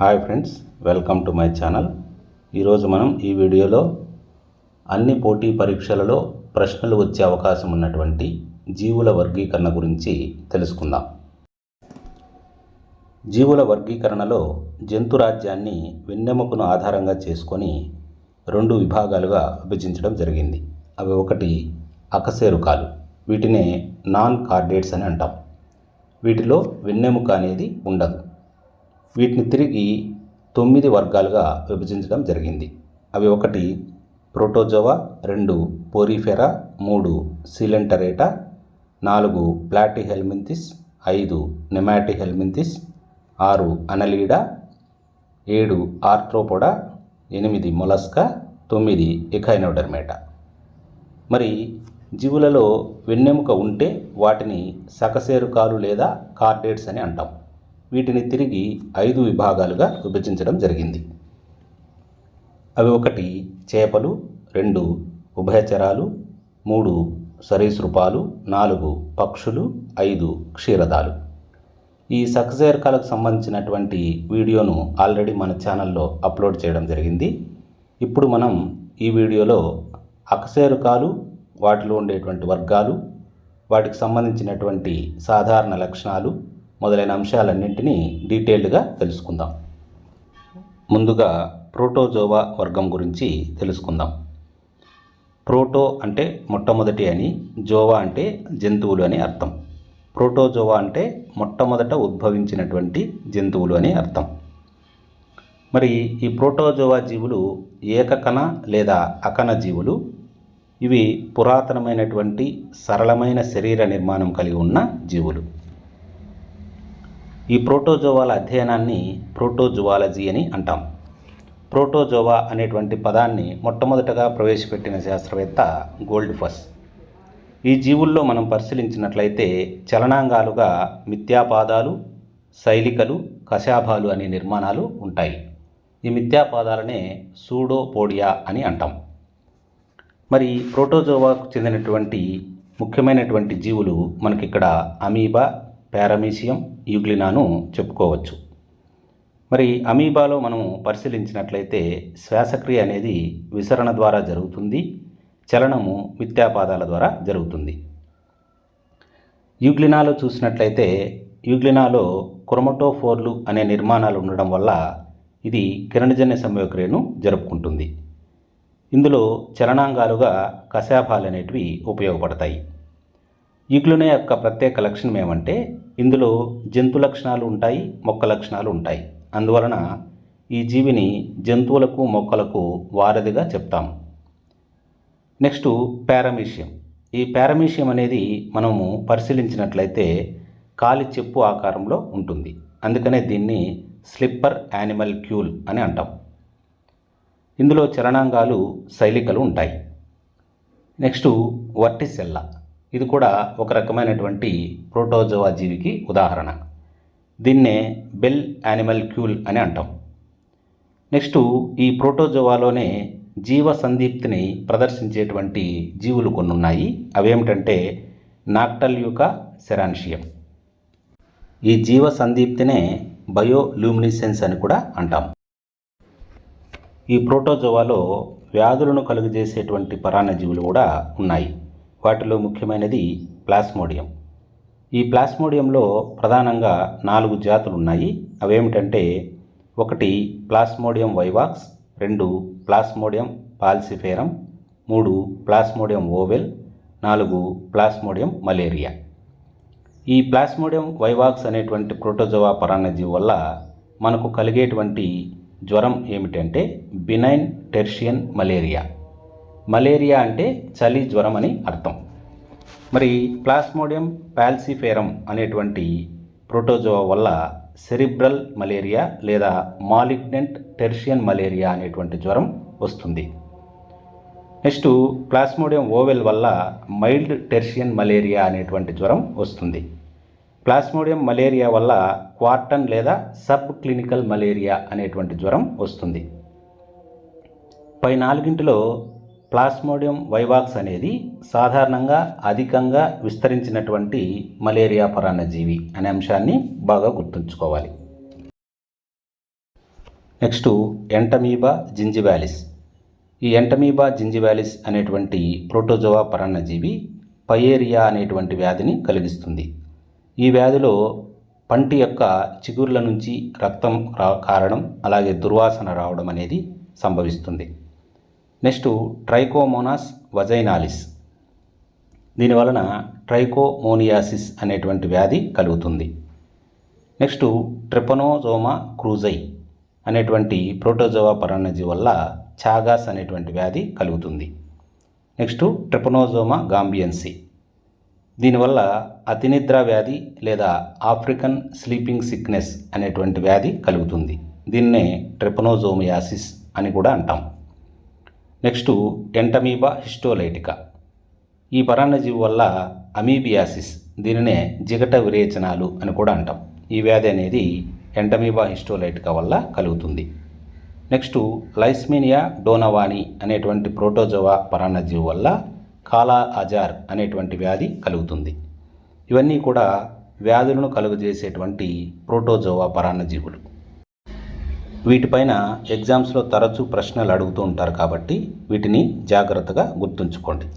Hi friends, welcome to my channel. ఈరోజు మనం ఈ వీడియోలో అన్ని పోటీ పరీక్షలలో ప్రశ్నలు వచ్చే అవకాశం ఉన్నటువంటి జీవుల వర్గీకరణ గురించి తెలుసుకుందాం. జీవుల వర్గీకరణలో జంతురాజ్యాన్ని వెన్నెముకను ఆధారంగా చేసుకొని రెండు విభాగాలుగా విభజించడం జరిగింది. అవి ఒకటి అకశేరుకాలు, వీటినే నాన్ కార్డేట్స్ అని అంటాం. వీటిలో వెన్నెముక అనేది ఉండదు. వీటిని తిరిగి 9 వర్గాలుగా విభజించడం జరిగింది. అవి ఒకటి ప్రోటోజోవా, 2 పోరిఫెరా, 3 సిలెంటరేటా, 4 ప్లాటిహెల్మింథిస్, 5 నెమాటిహెల్మింథిస్, 6 అనలీడా, 7 ఆర్థ్రోపోడా, 8 మొలస్కా, 9 ఎఖైనోడర్మేటా. మరి జీవులలో వెన్నెముక ఉంటే వాటిని సకశేరుకాలు లేదా కార్డేట్స్ అని అంటాం. వీటిని తిరిగి 5 విభాగాలుగా విభజించడం జరిగింది. అవి ఒకటి చేపలు, 2 ఉభయచరాలు, 3 సరీసృపాలు, 4 పక్షులు, 5 క్షీరదాలు. ఈ సకశేరుకాలకు సంబంధించినటువంటి వీడియోను ఆల్రెడీ మన ఛానల్లో అప్లోడ్ చేయడం జరిగింది. ఇప్పుడు మనం ఈ వీడియోలో అకశేరుకాలు, వాటిలో ఉండేటువంటి వర్గాలు, వాటికి సంబంధించినటువంటి సాధారణ లక్షణాలు మొదలైన అంశాలన్నింటినీ డీటెయిల్డ్గా తెలుసుకుందాం. ముందుగా ప్రోటోజోవా వర్గం గురించి తెలుసుకుందాం. ప్రోటో అంటే మొట్టమొదటి అని, జోవా అంటే జంతువులు అని అర్థం. ప్రోటోజోవా అంటే మొట్టమొదట ఉద్భవించినటువంటి జంతువులు అని అర్థం. మరి ఈ ప్రోటోజోవా జీవులు ఏకకణ లేదా అకణ జీవులు. ఇవి పురాతనమైనటువంటి సరళమైన శరీర నిర్మాణం కలిగి ఉన్న జీవులు. ఈ ప్రోటోజోవాల అధ్యయనాన్ని ప్రోటోజువాలజీ అని అంటాం. ప్రోటోజోవా అనేటువంటి పదాన్ని మొట్టమొదటగా ప్రవేశపెట్టిన శాస్త్రవేత్త గోల్డ్ఫస్. ఈ జీవుల్లో మనం పరిశీలించినట్లయితే చలనాంగాలుగా మిథ్యాపాదాలు, శైలికలు, కశాభాలు అనే నిర్మాణాలు ఉంటాయి. ఈ మిథ్యాపాదాలనే సూడోపోడియా అని అంటాం. మరి ప్రోటోజోవాకు చెందినటువంటి ముఖ్యమైనటువంటి జీవులు మనకిక్కడ అమీబా, పారామీషియం, యూగ్లినాను చెప్పుకోవచ్చు. మరి అమీబాలో మనము పరిశీలించినట్లయితే శ్వాసక్రియ అనేది విసరణ ద్వారా జరుగుతుంది, చలనము మిథ్యాపాదాల ద్వారా జరుగుతుంది. యూగ్లినాలో చూసినట్లయితే యూగ్లినాలో క్రోమటోఫోర్లు అనే నిర్మాణాలు ఉండడం వల్ల ఇది కిరణజన్య సంయోగక్రియను జరుపుకుంటుంది. ఇందులో చలనాంగాలుగా కశాభాలు అనేటివి ఉపయోగపడతాయి. యూగ్లినా యొక్క ప్రత్యేక లక్షణం ఏమంటే ఇందులో జంతు లక్షణాలు ఉంటాయి, మొక్క లక్షణాలు ఉంటాయి. అందువలన ఈ జీవిని జంతువులకు, మొక్కలకు వారధిగా చెప్తాము. Next paramecium. ఈ పారామీషియం అనేది మనము పరిశీలించినట్లయితే కాలి చెప్పు ఆకారంలో ఉంటుంది. అందుకనే దీన్ని స్లిప్పర్ యానిమల్ క్యూల్ అని అంటాం. ఇందులో చలనాంగాలు శైలికలు ఉంటాయి. Next Vorticella. ఇది కూడా ఒక రకమైనటువంటి ప్రోటోజోవా జీవికి ఉదాహరణ. దీన్నే బెల్ యానిమల్ క్యూల్ అని అంటాం. నెక్స్ట్ ఈ ప్రోటోజోవాలోనే జీవ సందీప్తిని ప్రదర్శించేటువంటి జీవులు కొన్ని ఉన్నాయి. అవేమిటంటే నాక్టల్యూకా, సెరాన్షియం. ఈ జీవ సందీప్తినే బయోల్యూమినిసెన్స్ అని కూడా అంటాం. ఈ ప్రోటోజోవాలో వ్యాధులను కలుగజేసేటువంటి పరాన్నజీవులు కూడా ఉన్నాయి. వాటిలో ముఖ్యమైనది ప్లాస్మోడియం. ఈ ప్లాస్మోడియంలో ప్రధానంగా 4 జాతులు ఉన్నాయి. అవేమిటంటే 1 plasmodium vivax, 2 plasmodium falciparum, 3 plasmodium ovale, 4 plasmodium malaria. ఈ ప్లాస్మోడియం వైవాక్స్ అనేటువంటి ప్రోటోజోవా పరాన్నజీవి వల్ల మనకు కలిగేటువంటి జ్వరం ఏమిటంటే బినైన్ టెర్షియన్ మలేరియా. మలేరియా అంటే చలి జ్వరం అని అర్థం. మరి ప్లాస్మోడియం పాల్సిఫేరం అనేటువంటి ప్రోటోజోవా వల్ల సెరిబ్రల్ మలేరియా లేదా మాలిగ్నెంట్ టెర్షియన్ మలేరియా అనేటువంటి జ్వరం వస్తుంది. నెక్స్ట్ ప్లాస్మోడియం ఓవెల్ వల్ల మైల్డ్ టెర్షియన్ మలేరియా అనేటువంటి జ్వరం వస్తుంది. ప్లాస్మోడియం మలేరియా వల్ల క్వార్టన్ లేదా సబ్ క్లినికల్ మలేరియా అనేటువంటి జ్వరం వస్తుంది. పై 4 ప్లాస్మోడియం వైవాక్స్ అనేది సాధారణంగా అధికంగా విస్తరించినటువంటి మలేరియా పరాన్నజీవి అనే అంశాన్ని బాగా గుర్తుంచుకోవాలి. Next entamoeba gingivalis. ఈ ఎంటమీబా జింజివాలిస్ అనేటువంటి ప్రోటోజోవా పరాన్నజీవి పయేరియా అనేటువంటి వ్యాధిని కలిగిస్తుంది. ఈ వ్యాధిలో పంటి యొక్క చిగుర్ల నుంచి రక్తం కారడం, అలాగే దుర్వాసన రావడం అనేది సంభవిస్తుంది. Next trichomonas vaginalis. దీనివలన ట్రైకోమోనియాసిస్ అనేటువంటి వ్యాధి కలుగుతుంది. నెక్స్ట్ ట్రిపనోజోమా క్రూజై అనేటువంటి ప్రోటోజోవా పరాన్నజీవి వల్ల చాగాస్ అనేటువంటి వ్యాధి కలుగుతుంది. Next trypanosoma gambiense. దీనివల్ల అతినిద్ర వ్యాధి లేదా ఆఫ్రికన్ స్లీపింగ్ సిక్నెస్ అనేటువంటి వ్యాధి కలుగుతుంది. దీన్నే ట్రిపనోజోమియాసిస్ అని కూడా అంటాం. Next Entamoeba histolytica. ఈ పరాన్నజీవి వల్ల అమీబియాసిస్, దీనినే జిగట విరేచనాలు అని కూడా అంటాం. ఈ వ్యాధి అనేది ఎంటమీబా హిస్టోలైటికా వల్ల కలుగుతుంది. నెక్స్ట్ లైస్మీనియా డోనవాని అనేటువంటి ప్రోటోజోవా పరాన్నజీవి వల్ల కాలా అజార్ అనేటువంటి వ్యాధి కలుగుతుంది. ఇవన్నీ కూడా వ్యాధులను కలుగజేసేటువంటి ప్రోటోజోవా పరాన్నజీవులు. వీటిపైన ఎగ్జామ్స్లో తరచూ ప్రశ్నలు అడుగుతూ ఉంటారు కాబట్టి వీటిని జాగ్రత్తగా గుర్తుంచుకోండి.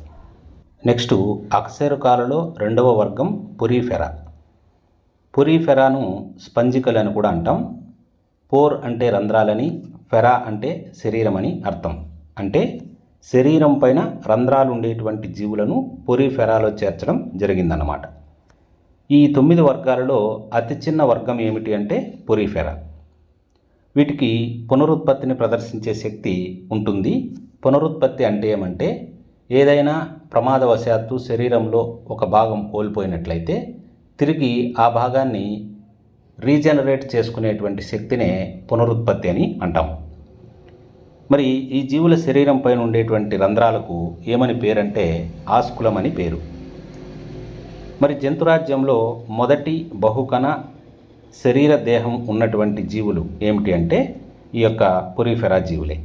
నెక్స్ట్ అకశేరుకాలలో రెండవ వర్గం పొరిఫెరా. పొరిఫెరాను స్పంజికలు అని కూడా అంటాం. పోర్ అంటే రంధ్రాలని, ఫెరా అంటే శరీరం అని అర్థం. అంటే శరీరం పైన రంధ్రాలు ఉండేటువంటి జీవులను పొరిఫెరాలో చేర్చడం జరిగిందన్నమాట. ఈ 9 వర్గాలలో అతి చిన్న వర్గం ఏమిటి అంటే పొరిఫెరా. వీటికి పునరుత్పత్తిని ప్రదర్శించే శక్తి ఉంటుంది. పునరుత్పత్తి అంటే ఏమంటే ఏదైనా ప్రమాదవశాత్తు శరీరంలో ఒక భాగం కోల్పోయినట్లయితే తిరిగి ఆ భాగాన్ని రీజనరేట్ చేసుకునేటువంటి శక్తినే పునరుత్పత్తి అని అంటాం. మరి ఈ జీవుల శరీరం పైన ఉండేటువంటి రంధ్రాలకు ఏమని పేరంటే ఆస్కులం అని పేరు. మరి జంతురాజ్యంలో మొదటి బహుకణ శరీర దేహం ఉన్నటువంటి జీవులు ఏమిటి అంటే ఈ యొక్క పొరిఫెరా జీవులే.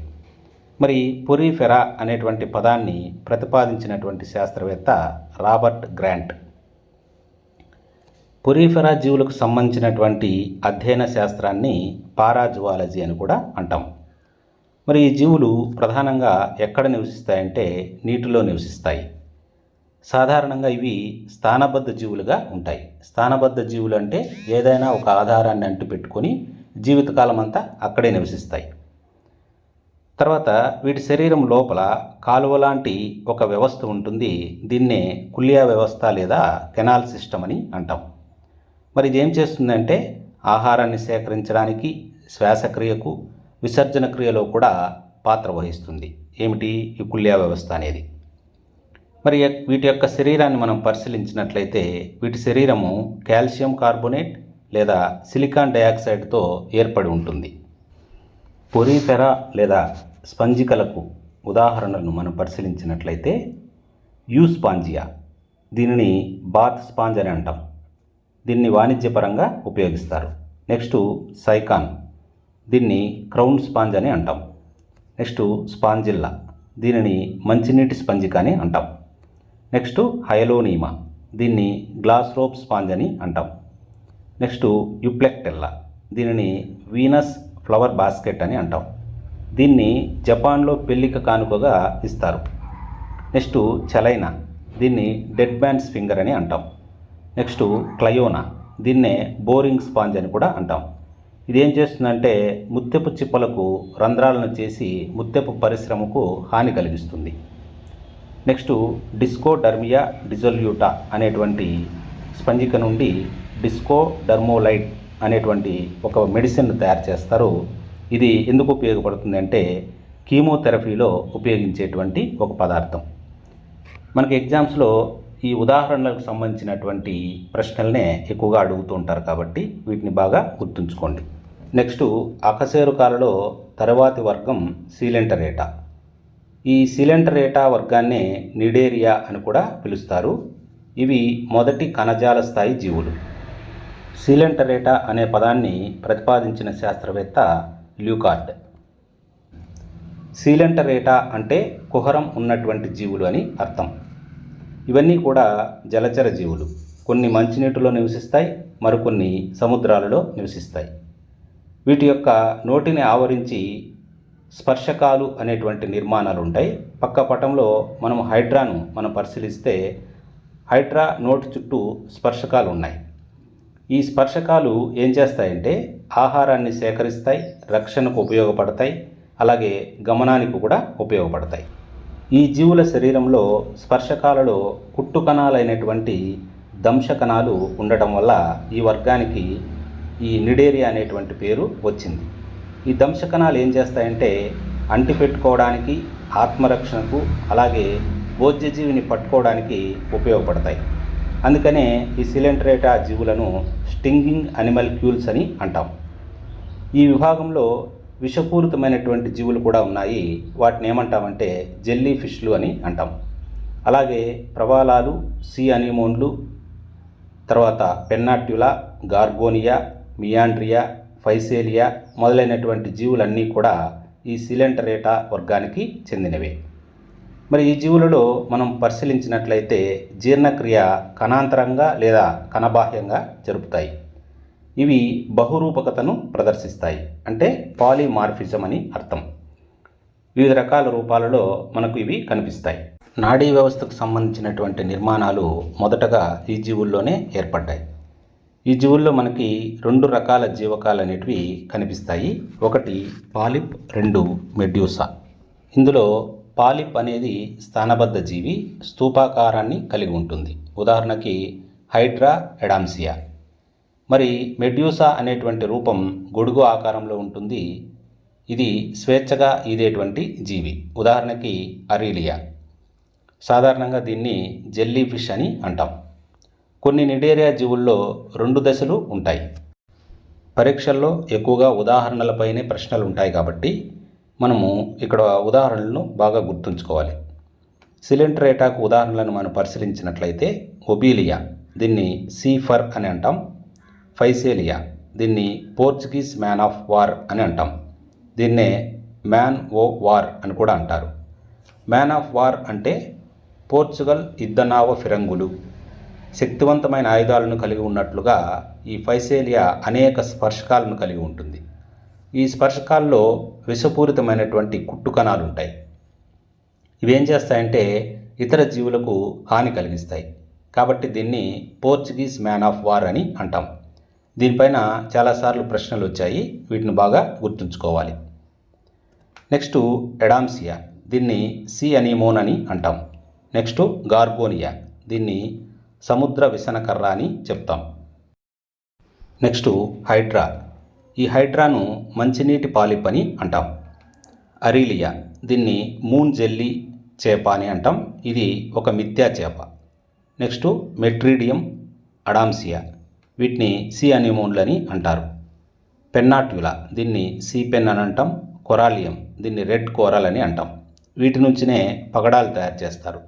మరి పొరిఫెరా అనేటువంటి పదాన్ని ప్రతిపాదించినటువంటి శాస్త్రవేత్త రాబర్ట్ గ్రాంట్. పొరిఫెరా జీవులకు సంబంధించినటువంటి అధ్యయన శాస్త్రాన్ని పారాజువాలజీ అని కూడా అంటాం. మరి ఈ జీవులు ప్రధానంగా ఎక్కడ నివసిస్తాయంటే నీటిలో నివసిస్తాయి. సాధారణంగా ఇవి స్థానబద్ధ జీవులుగా ఉంటాయి. స్థానబద్ధ జీవులు అంటే ఏదైనా ఒక ఆధారాన్ని అంటిపెట్టుకొని జీవితకాలం అంతా అక్కడే నివసిస్తాయి. తర్వాత వీటి శరీరం లోపల కాలువ లాంటి ఒక వ్యవస్థ ఉంటుంది. దీన్నే కుల్యా వ్యవస్థ లేదా కెనాల్ సిస్టమ్ అని అంటాం. మరి ఇది ఏం చేస్తుందంటే ఆహారాన్ని సేకరించడానికి, శ్వాసక్రియకు, విసర్జన క్రియలో కూడా పాత్ర వహిస్తుంది. ఏమిటి ఈ కుల్యా వ్యవస్థ అనేది? మరి వీటి యొక్క శరీరాన్ని మనం పరిశీలించినట్లయితే వీటి శరీరము కాల్షియం కార్బోనేట్ లేదా సిలికాన్ డయాక్సైడ్తో ఏర్పడి ఉంటుంది. పొరిఫెరా లేదా స్పంజికలకు ఉదాహరణలను మనం పరిశీలించినట్లయితే యూస్పాంజియా, దీనిని బాత్ స్పాంజ్ అని అంటాం. దీన్ని వాణిజ్యపరంగా ఉపయోగిస్తారు. నెక్స్ట్ సైకాన్, దీన్ని క్రౌన్ స్పాంజ్ అని అంటాం. నెక్స్ట్ స్పాంజిల్లా, దీనిని మంచినీటి స్పంజిక అని అంటాం. నెక్స్ట్ హైలోనీమా, దీన్ని గ్లాస్ రోప్ స్పాంజ్ అని అంటాం. నెక్స్ట్ యుప్లెక్టెల్లా, దీనిని వీనస్ ఫ్లవర్ బాస్కెట్ అని అంటాం. దీన్ని జపాన్లో పెళ్లిక కానుకగా ఇస్తారు. నెక్స్ట్ చలైనా, దీన్ని డెడ్ మ్యాన్స్ ఫింగర్ అని అంటాం. నెక్స్ట్ క్లయోనా, దీన్నే బోరింగ్ స్పాంజ్ అని కూడా అంటాం. ఇదేం చేస్తుందంటే ముత్యపు చిప్పలకు రంధ్రాలను చేసి ముత్యపు పరిశ్రమకు హాని కలిగిస్తుంది. నెక్స్ట్ డిస్కోడర్మియా డిజొల్యూటా అనేటువంటి స్పంజిక నుండి డిస్కోడర్మోలైట్ అనేటువంటి ఒక మెడిసిన్ తయారు చేస్తారు. ఇది ఎందుకు ఉపయోగపడుతుంది అంటే కీమోథెరపీలో ఉపయోగించేటువంటి ఒక పదార్థం. మనకి ఎగ్జామ్స్లో ఈ ఉదాహరణలకు సంబంధించినటువంటి ప్రశ్నలనే ఎక్కువగా అడుగుతూ ఉంటారు కాబట్టి వీటిని బాగా గుర్తుంచుకోండి. నెక్స్ట్ అకశేరుకాలలో తరువాతి వర్గం సీలెంటరేటా. ఈ సీలెంటరేటా వర్గాన్నే నిడేరియా అని కూడా పిలుస్తారు. ఇవి మొదటి కణజాల స్థాయి జీవులు. సీలెంటరేటా అనే పదాన్ని ప్రతిపాదించిన శాస్త్రవేత్త ల్యూకార్డ్. సీలెంటరేటా అంటే కుహరం ఉన్నటువంటి జీవులు అని అర్థం. ఇవన్నీ కూడా జలచర జీవులు. కొన్ని మంచినీటిలో నివసిస్తాయి, మరికొన్ని సముద్రాలలో నివసిస్తాయి. వీటి యొక్క నోటిని ఆవరించి స్పర్శకాలు అనేటువంటి నిర్మాణాలు ఉంటాయి. పక్క పటంలో మనం హైడ్రాను పరిశీలిస్తే హైడ్రా నోటి చుట్టూ స్పర్శకాలు ఉన్నాయి. ఈ స్పర్శకాలు ఏం చేస్తాయంటే ఆహారాన్ని సేకరిస్తాయి, రక్షణకు ఉపయోగపడతాయి, అలాగే గమనానికి కూడా ఉపయోగపడతాయి. ఈ జీవుల శరీరంలో స్పర్శకాలలో కుట్టు కణాలైనటువంటి దంశ కణాలు ఉండటం వల్ల ఈ వర్గానికి ఈ నిడేరియా అనేటువంటి పేరు వచ్చింది. ఈ దంశ కణాలు ఏం చేస్తాయంటే అంటిపెట్టుకోవడానికి, ఆత్మరక్షణకు, అలాగే భోజ్యజీవిని పట్టుకోవడానికి ఉపయోగపడతాయి. అందుకనే ఈ సిలెంట్రేటా జీవులను స్టింగింగ్ అనిమల్క్యూల్స్ అని అంటాం. ఈ విభాగంలో విషపూరితమైనటువంటి జీవులు కూడా ఉన్నాయి. వాటిని ఏమంటామంటే జెల్లీ ఫిష్లు అని అంటాం. అలాగే ప్రవాలాలు, సీ అనిమోన్లు, తర్వాత పెన్నాట్యులా, గార్గోనియా, మియాండ్రియా, ఫైసేలియా మొదలైనటువంటి జీవులన్నీ కూడా ఈ సిలెంట్రేటా వర్గానికి చెందినవే. మరి ఈ జీవులలో మనం పరిశీలించినట్లయితే జీర్ణక్రియ కణాంతరంగా లేదా కణబాహ్యంగా జరుపుతాయి. ఇవి బహురూపకతను ప్రదర్శిస్తాయి, అంటే పాలిమార్ఫిజం అని అర్థం. వివిధ రకాల రూపాలలో మనకు ఇవి కనిపిస్తాయి. నాడీ వ్యవస్థకు సంబంధించినటువంటి నిర్మాణాలు మొదటగా ఈ జీవుల్లోనే ఏర్పడ్డాయి. ఈ జీవుల్లో మనకి 2 రకాల జీవకాలు అనేటివి కనిపిస్తాయి. ఒకటి పాలిప్, 2 మెడ్యూసా. ఇందులో పాలిప్ అనేది స్థానబద్ధ జీవి, స్తూపాకారాన్ని కలిగి ఉంటుంది. ఉదాహరణకి హైడ్రా, ఎడామ్సియా. మరి మెడ్యూసా అనేటువంటి రూపం గొడుగు ఆకారంలో ఉంటుంది. ఇది స్వేచ్ఛగా ఈదేటువంటి జీవి. ఉదాహరణకి అరీలియా. సాధారణంగా దీన్ని జెల్లీ ఫిష్ అని అంటాం. కొన్ని నిడేరియా జీవుల్లో 2 దశలు ఉంటాయి. పరీక్షల్లో ఎక్కువగా ఉదాహరణలపైనే ప్రశ్నలు ఉంటాయి కాబట్టి మనము ఇక్కడ ఉదాహరణలను బాగా గుర్తుంచుకోవాలి. సిలెంట్రేటాకు ఉదాహరణలను మనం పరిశీలించినట్లయితే ఒబీలియా, దీన్ని సీఫర్ అని అంటాం. ఫైసేలియా, దీన్ని పోర్చుగీస్ మ్యాన్ ఆఫ్ వార్ అని అంటాం. దీన్నే మ్యాన్ ఓ వార్ అని కూడా అంటారు. మ్యాన్ ఆఫ్ వార్ అంటే పోర్చుగల్ యుద్ధనావ ఫిరంగులు, శక్తివంతమైన ఆయుధాలను కలిగి ఉన్నట్లుగా ఈ ఫైసేలియా అనేక స్పర్శకాలను కలిగి ఉంటుంది. ఈ స్పర్శకాల్లో విషపూరితమైనటువంటి కుట్టు కణాలు ఉంటాయి. ఇవేం చేస్తాయంటే ఇతర జీవులకు హాని కలిగిస్తాయి. కాబట్టి దీన్ని పోర్చుగీస్ మ్యాన్ ఆఫ్ వార్ అని అంటాం. దీనిపైన చాలాసార్లు ప్రశ్నలు వచ్చాయి, వీటిని బాగా గుర్తుంచుకోవాలి. నెక్స్ట్ ఎడామ్సియా, దీన్ని సీ అనిమోన్ అని అంటాం. నెక్స్ట్ గార్గోనియా, దీన్ని సముద్ర విసనకర్ర అని చెప్తాం. నెక్స్ట్ హైడ్రా, ఈ హైడ్రాను మంచినీటి పాలిప్ అని అంటాం. అరీలియా, దీన్ని మూన్ జెల్లీ చేప అని అంటాం. ఇది ఒక మిథ్యా చేప. నెక్స్ట్ మెట్రీడియం, అడామ్సియా, వీటిని సీ అనిమోన్లు అని అంటారు. పెన్నాట్యులా, దీన్ని సీ పెన్ అని అంటాం. కొరాలియం, దీన్ని రెడ్ కోరల్ అని అంటాం. వీటి నుంచినే పగడాలు తయారు చేస్తారు.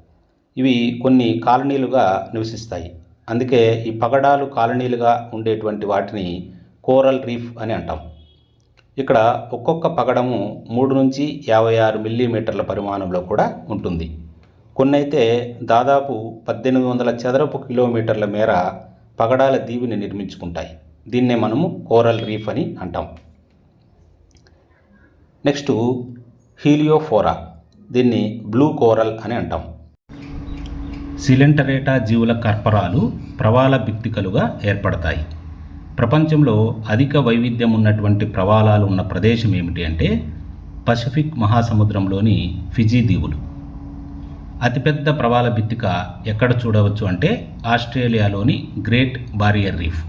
ఇవి కొన్ని కాలనీలుగా నివసిస్తాయి. అందుకే ఈ పగడాలు కాలనీలుగా ఉండేటువంటి వాటిని కోరల్ రీఫ్ అని అంటాం. ఇక్కడ ఒక్కొక్క పగడము 3 నుంచి 56 మిల్లీమీటర్ల పరిమాణంలో కూడా ఉంటుంది. కొన్నైతే దాదాపు 1800 చదరపు కిలోమీటర్ల మేర పగడాల దీవిని నిర్మించుకుంటాయి. దీన్నే మనము కోరల్ రీఫ్ అని అంటాం. నెక్స్ట్ హీలియోఫోరా, దీన్ని బ్లూ కోరల్ అని అంటాం. సిలెంటరేటా జీవుల కర్పరాలు ప్రవాల భిత్తికలుగా ఏర్పడతాయి. ప్రపంచంలో అధిక వైవిధ్యం ఉన్నటువంటి ప్రవాలాలు ఉన్న ప్రదేశం ఏమిటి అంటే పసిఫిక్ మహాసముద్రంలోని ఫిజీ దీవులు. అతిపెద్ద ప్రవాల భిత్తిక ఎక్కడ చూడవచ్చు అంటే ఆస్ట్రేలియాలోని గ్రేట్ బారియర్ రీఫ్.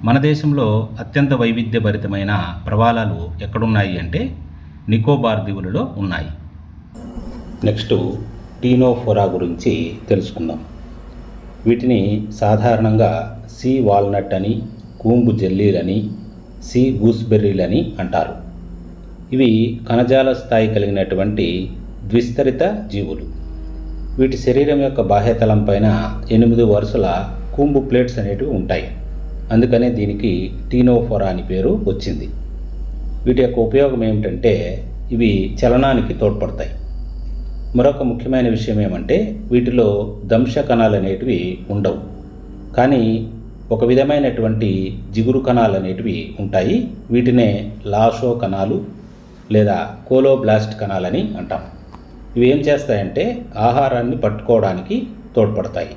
మన దేశంలో అత్యంత వైవిధ్యభరితమైన ప్రవాలాలు ఎక్కడున్నాయి అంటే నికోబార్ దీవులలో ఉన్నాయి. నెక్స్ట్ టీనోఫోరా గురించి తెలుసుకుందాం. వీటిని సాధారణంగా సీ వాల్నట్ అని, కూంబు జెల్లీలని, సీ గూస్బెర్రీలని అంటారు. ఇవి కణజాల స్థాయి కలిగినటువంటి ద్విస్తరిత జీవులు. వీటి శరీరం యొక్క బాహ్యతలం పైన 8 వరుసల కూంబు ప్లేట్స్ అనేటివి ఉంటాయి. అందుకనే దీనికి టీనోఫోరా అని పేరు వచ్చింది. వీటి యొక్క ఉపయోగం ఏమిటంటే ఇవి చలనానికి తోడ్పడతాయి. మరొక ముఖ్యమైన విషయం ఏమంటే వీటిలో దంశ కణాలు అనేటివి ఉండవు. కానీ ఒక విధమైనటువంటి జిగురు కణాలు అనేటివి ఉంటాయి. వీటినే లాషో కణాలు లేదా కోలోబ్లాస్ట్ కణాలని అంటాం. ఇవి ఏం చేస్తాయంటే ఆహారాన్ని పట్టుకోవడానికి తోడ్పడతాయి.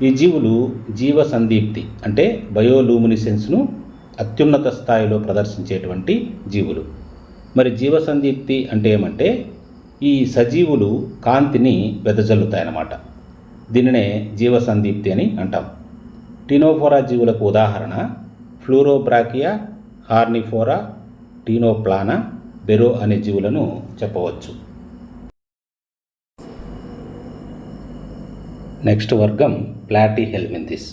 ఈ జీవులు జీవ సందీప్తి అంటే బయోలూమినిసెన్స్ను అత్యున్నత స్థాయిలో ప్రదర్శించేటువంటి జీవులు. మరి జీవ సందీప్తి అంటే ఏమంటే ఈ సజీవులు కాంతిని వెదజల్లుతాయన్నమాట. దీనినే జీవ సందీప్తి అని అంటాం. టీనోఫోరా జీవులకు ఉదాహరణ ఫ్లూరోబ్రాకియా, హార్నిఫోరా, టీనోప్లానా, బెరో అనే జీవులను చెప్పవచ్చు. నెక్స్ట్ వర్గం ప్లాటీహెల్మింథిస్.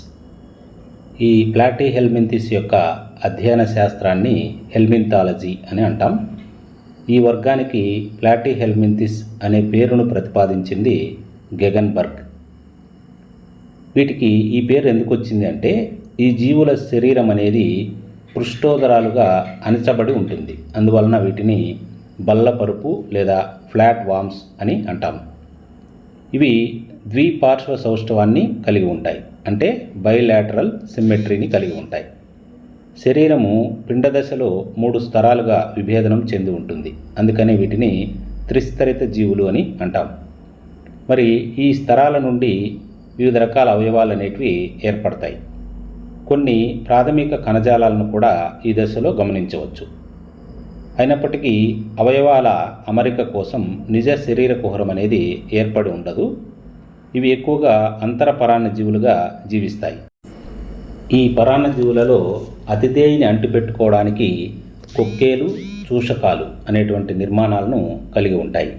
ఈ ప్లాటీహెల్మింథిస్ యొక్క అధ్యయన శాస్త్రాన్ని హెల్మింథాలజీ అని అంటాం. ఈ వర్గానికి ప్లాటీహెల్మింథిస్ అనే పేరును ప్రతిపాదించింది గెగన్బర్గ్. వీటికి ఈ పేరు ఎందుకు వచ్చింది అంటే ఈ జీవుల శరీరం అనేది పృష్ఠోదరాలుగా అణచబడి ఉంటుంది. అందువలన వీటిని బల్లపరుపు లేదా ఫ్లాట్ వామ్స్ అని అంటాం. ఇవి ద్విపార్శ్వ సౌష్ఠవాన్ని కలిగి ఉంటాయి, అంటే బైలాటరల్ సిమ్మెట్రీని కలిగి ఉంటాయి. శరీరము పిండ దశలో 3 స్తరాలుగా విభేదనం చెంది ఉంటుంది. అందుకనే వీటిని త్రిస్తరిత జీవులు అని అంటాం. మరి ఈ స్తరాల నుండి వివిధ రకాల అవయవాలు అనేటివి ఏర్పడతాయి. కొన్ని ప్రాథమిక కణజాలాలను కూడా ఈ దశలో గమనించవచ్చు. అయినప్పటికీ అవయవాల అమరిక కోసం నిజ శరీర కుహరం అనేది ఏర్పడి ఉండదు. ఇవి ఎక్కువగా అంతర పరాన్నజీవులుగా జీవిస్తాయి. ఈ పరాన్నజీవులలో అతిథేయిని అంటిపెట్టుకోవడానికి కొక్కేలు, చూషకాలు అనేటువంటి నిర్మాణాలను కలిగి ఉంటాయి.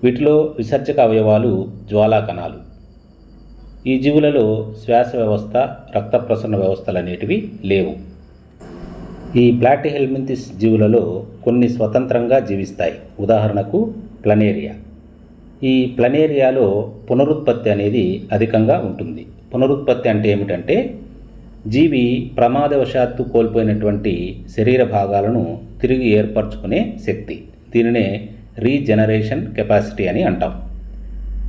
వీటిలో విసర్జక అవయవాలు జ్వాలా కణాలు. ఈ జీవులలో శ్వాస వ్యవస్థ, రక్త ప్రసరణ వ్యవస్థలు అనేటివి లేవు. ఈ ప్లాటీహెల్మింథిస్ జీవులలో కొన్ని స్వతంత్రంగా జీవిస్తాయి. ఉదాహరణకు ప్లనేరియా. ఈ ప్లనేరియాలో పునరుత్పత్తి అనేది అధికంగా ఉంటుంది. పునరుత్పత్తి అంటే ఏమిటంటే జీవి ప్రమాదవశాత్తు కోల్పోయినటువంటి శరీర భాగాలను తిరిగి ఏర్పరచుకునే శక్తి. దీనినే రీజనరేషన్ కెపాసిటీ అని అంటాం.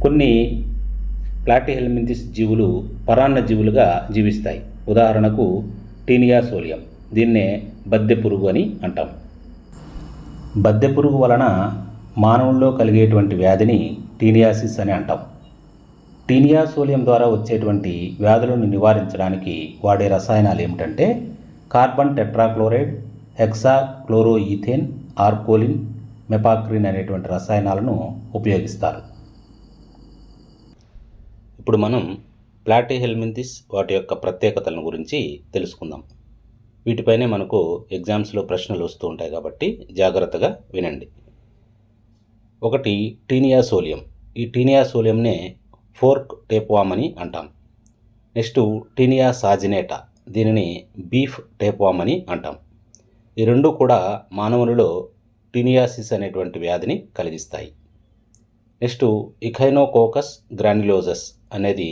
కొన్ని ప్లాటీహెల్మింథిస్ జీవులు పరాన్న జీవులుగా జీవిస్తాయి. ఉదాహరణకు టీనియా సోలియం. దీన్నే బద్దె పురుగు అని అంటాం. బద్దె పురుగు వలన మానవుల్లో కలిగేటువంటి వ్యాధిని టీనియాసిస్ అని అంటాం. టీనియా సోలియం ద్వారా వచ్చేటువంటి వ్యాధులను నివారించడానికి వాడే రసాయనాలు ఏమిటంటే కార్బన్ టెట్రాక్లోరైడ్, హెక్సాక్లోరోఈథేన్, ఆర్కోలిన్, మెపాక్రిన్ అనేటువంటి రసాయనాలను ఉపయోగిస్తారు. ఇప్పుడు మనం ప్లాటీహెల్మింథిస్ వాటి యొక్క ప్రత్యేకతలను గురించి తెలుసుకుందాం. వీటిపైనే మనకు ఎగ్జామ్స్లో ప్రశ్నలు వస్తూ ఉంటాయి కాబట్టి జాగ్రత్తగా వినండి. ఒకటి టీనియా సోలియం. ఈ టీనియా సోలియంనే ఫోర్క్ టేప్వామ్ అని అంటాం. Next taenia saginata. దీనిని బీఫ్ టేప్వామ్ అని అంటాం. ఈ రెండు కూడా మానవులలో టీనియాసిస్ అనేటువంటి వ్యాధిని కలిగిస్తాయి. నెక్స్ట్ ఇఖైనోకోకస్ గ్రాన్యులోజస్ అనేది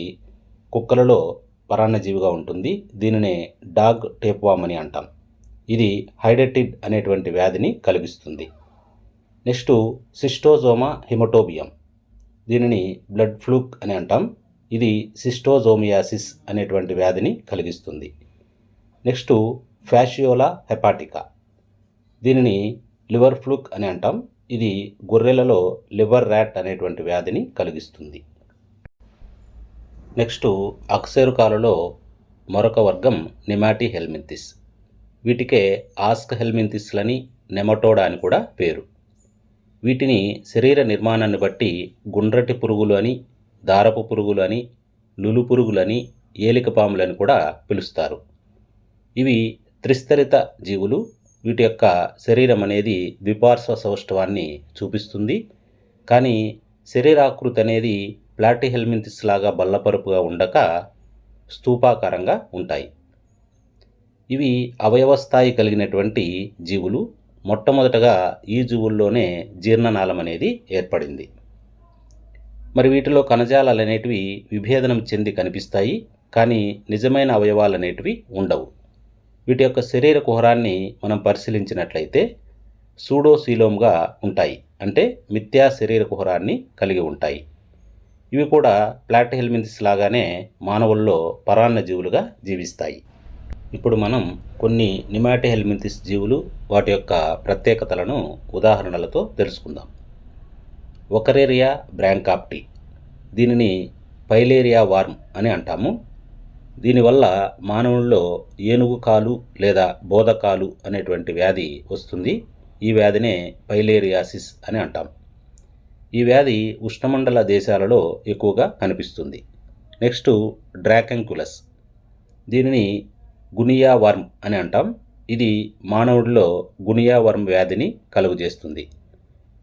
కుక్కలలో పరాన్నజీవిగా ఉంటుంది. దీనినే డాగ్ టేప్వామ్ అని అంటాం. ఇది హైడెటిడ్ అనేటువంటి వ్యాధిని కలిగిస్తుంది. Next schistosoma haematobium. దీనిని బ్లడ్ ఫ్లూక్ అని అంటాం. ఇది సిస్టోజోమియాసిస్ అనేటువంటి వ్యాధిని కలిగిస్తుంది. Next fasciola hepatica. దీనిని లివర్ ఫ్లూక్ అని అంటాం. ఇది గొర్రెలలో లివర్ ర్యాట్ అనేటువంటి వ్యాధిని కలిగిస్తుంది. నెక్స్ట్ అకశేరుకాలలో మరొక వర్గం నెమాటీహెల్మింథిస్. వీటికే ఆస్క్ హెల్మింథిస్లని, నెమటోడా అని కూడా పేరు. వీటిని శరీర నిర్మాణాన్ని బట్టి గుండ్రటి పురుగులు అని, దారపు పురుగులు అని, నులు పురుగులని, ఏలికపాములని కూడా పిలుస్తారు. ఇవి త్రిస్తరిత జీవులు. వీటి యొక్క శరీరం అనేది ద్విపార్శ్వ సౌష్ఠవాన్ని చూపిస్తుంది. కానీ శరీరాకృతి అనేది ప్లాటీహెల్మింథిస్ లాగా బల్లపరుపుగా ఉండక స్తూపాకారంగా ఉంటాయి. ఇవి అవయవస్థాయి కలిగినటువంటి జీవులు. మొట్టమొదటగా ఈ జీవుల్లోనే జీర్ణనాళం అనేది ఏర్పడింది. మరి వీటిలో కణజాలాలు అనేటివి విభేదనం చెంది కనిపిస్తాయి, కానీ నిజమైన అవయవాలు అనేటివి ఉండవు. వీటి యొక్క శరీర కుహరాన్ని మనం పరిశీలించినట్లయితే సూడోసీలోమ్గా ఉంటాయి, అంటే మిథ్యా శరీర కుహరాన్ని కలిగి ఉంటాయి. ఇవి కూడా ప్లాటిహెల్మింథస్ లాగానే మానవుల్లో పరాన్న జీవులుగా జీవిస్తాయి. ఇప్పుడు మనం కొన్ని నిమాటిహెల్మింథస్ జీవులు వాటి యొక్క ప్రత్యేకతలను ఉదాహరణలతో తెలుసుకుందాం. ఒకరేరియా బ్రాంకాప్టి, దీనిని పైలేరియా వార్మ్ అని అంటాము. దీనివల్ల మానవుల్లో ఏనుగు కాలు లేదా బోధకాలు అనేటువంటి వ్యాధి వస్తుంది. ఈ వ్యాధినే పైలేరియాసిస్ అని అంటాం. ఈ వ్యాధి ఉష్ణమండల దేశాలలో ఎక్కువగా కనిపిస్తుంది. నెక్స్ట్ డ్రాకంకులస్, దీనిని గునియా వర్మ్ అని అంటాం. ఇది మానవుడిలో గునియా వర్మ్ వ్యాధిని కలుగజేస్తుంది.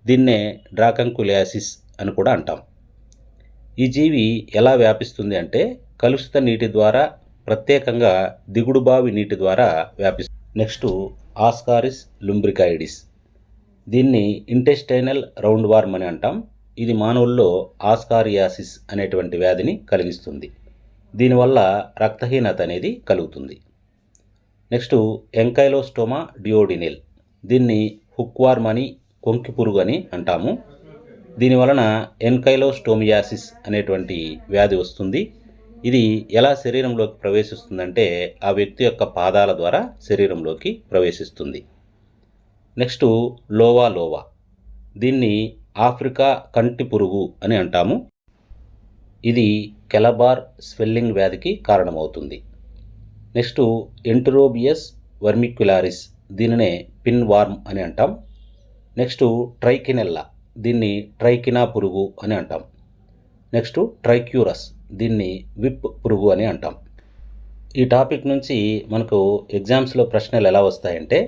దీన్నే డ్రాకంకులియాసిస్ అని కూడా అంటాం. ఈ జీవి ఎలా వ్యాపిస్తుంది అంటే కలుషిత నీటి ద్వారా, ప్రత్యేకంగా దిగుడు బావి నీటి ద్వారా వ్యాపిస్తుంది. నెక్స్ట్ ఆస్కారిస్ లుంబ్రికాయిడిస్, దీన్ని ఇంటెస్టైనల్ రౌండ్ వార్మ్ అని అంటాం. ఇది మానవుల్లో ఆస్కారియాసిస్ అనేటువంటి వ్యాధిని కలిగిస్తుంది. దీనివల్ల రక్తహీనత అనేది కలుగుతుంది. నెక్స్ట్ ఎంకైలోస్టోమా డియోడినెల్, దీన్ని హుక్వార్మ్ అని, కొంకి పురుగు అని అంటాము. దీనివలన ఎన్కైలోస్టోమియాసిస్ అనేటువంటి వ్యాధి వస్తుంది. ఇది ఎలా శరీరంలోకి ప్రవేశిస్తుందంటే ఆ వ్యక్తి యొక్క పాదాల ద్వారా శరీరంలోకి ప్రవేశిస్తుంది. నెక్స్ట్ లోవా, దీన్ని ఆఫ్రికా కంటి పురుగు అని అంటాము. ఇది కెలబార్ స్వెల్లింగ్ వ్యాధికి కారణమవుతుంది. నెక్స్ట్ ఎంటరోబియస్ వర్మిక్యులారిస్, దీనినే పిన్ వార్మ్ అని అంటాం. నెక్స్ట్ ట్రైకినెల్లా, దీన్ని ట్రైకినా పురుగు అని అంటాం. నెక్స్ట్ ట్రైక్యూరస్, దీన్ని విప్ పురుగు అని అంటాం. ఈ టాపిక్ నుంచి మనకు ఎగ్జామ్స్లో ప్రశ్నలు ఎలా వస్తాయంటే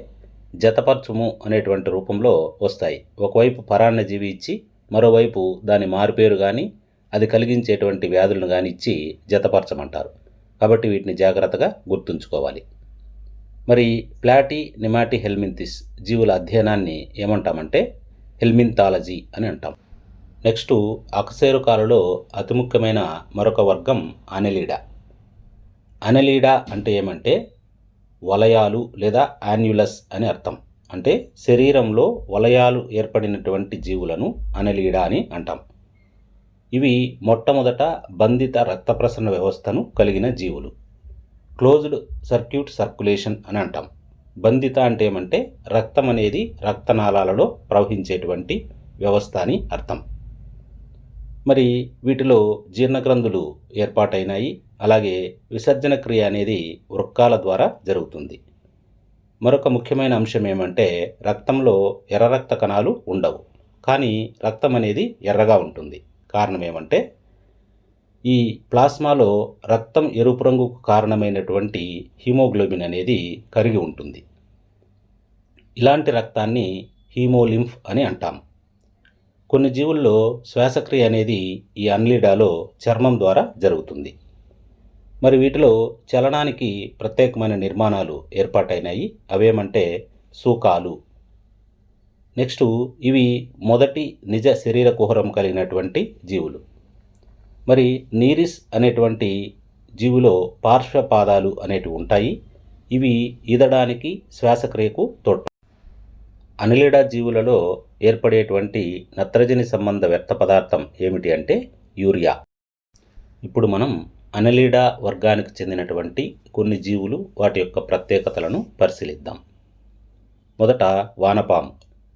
జతపరచుము అనేటువంటి రూపంలో వస్తాయి. ఒకవైపు పరాన్నజీవి ఇచ్చి మరోవైపు దాని మారుపేరు కానీ అది కలిగించేటువంటి వ్యాధులను కానీ ఇచ్చి జతపరచమంటారు. కాబట్టి వీటిని జాగ్రత్తగా గుర్తుంచుకోవాలి. మరి ప్లాటి నిమాటి హెల్మింథిస్ జీవుల అధ్యయనాన్ని ఏమంటామంటే హెల్మింథాలజీ అని అంటాం. నెక్స్ట్ అకశేరుకాలలో అతి ముఖ్యమైన మరొక వర్గం అనెలీడా. అనెలీడా అంటే ఏమంటే వలయాలు లేదా యాన్యులస్ అని అర్థం. అంటే శరీరంలో వలయాలు ఏర్పడినటువంటి జీవులను అనెలీడా అని అంటాం. ఇవి మొట్టమొదట బంధిత రక్త ప్రసరణ వ్యవస్థను కలిగిన జీవులు. క్లోజ్డ్ సర్క్యూట్ సర్క్యులేషన్ అని అంటాం. బంధిత అంటే ఏమంటే రక్తం అనేది రక్తనాళాలలో ప్రవహించేటువంటి వ్యవస్థ అని అర్థం. మరి వీటిలో జీర్ణగ్రంథులు ఏర్పాటైనాయి. అలాగే విసర్జన క్రియ అనేది వృక్కాల ద్వారా జరుగుతుంది. మరొక ముఖ్యమైన అంశం ఏమంటే రక్తంలో ఎర్ర రక్త కణాలు ఉండవు, కానీ రక్తం అనేది ఎర్రగా ఉంటుంది. కారణం ఏమంటే ఈ ప్లాస్మాలో రక్తం ఎరుపు రంగుకు కారణమైనటువంటి హీమోగ్లోబిన్ అనేది కరిగి ఉంటుంది. ఇలాంటి రక్తాన్ని హీమోలింఫ్ అని అంటాం. కొన్ని జీవుల్లో శ్వాసక్రియ అనేది ఈ అనెలీడాలో చర్మం ద్వారా జరుగుతుంది. మరి వీటిలో చలనానికి ప్రత్యేకమైన నిర్మాణాలు ఏర్పాటైనాయి. అవేమంటే సూకాలు. నెక్స్ట్ ఇవి మొదటి నిజ శరీర కుహరం కలిగినటువంటి జీవులు. మరి నీరిస్ అనేటువంటి జీవులో పార్శ్వపాదాలు అనేటివి ఉంటాయి. ఇవి ఈదడానికి శ్వాసక్రియకు తోడ్పడతాయి. అనెలీడా జీవులలో ఏర్పడేటువంటి నత్రజని సంబంధ వ్యర్థ పదార్థం ఏమిటి అంటే యూరియా. ఇప్పుడు మనం అనెలీడా వర్గానికి చెందినటువంటి కొన్ని జీవులు వాటి యొక్క ప్రత్యేకతలను పరిశీలిద్దాం. మొదట వానపాము.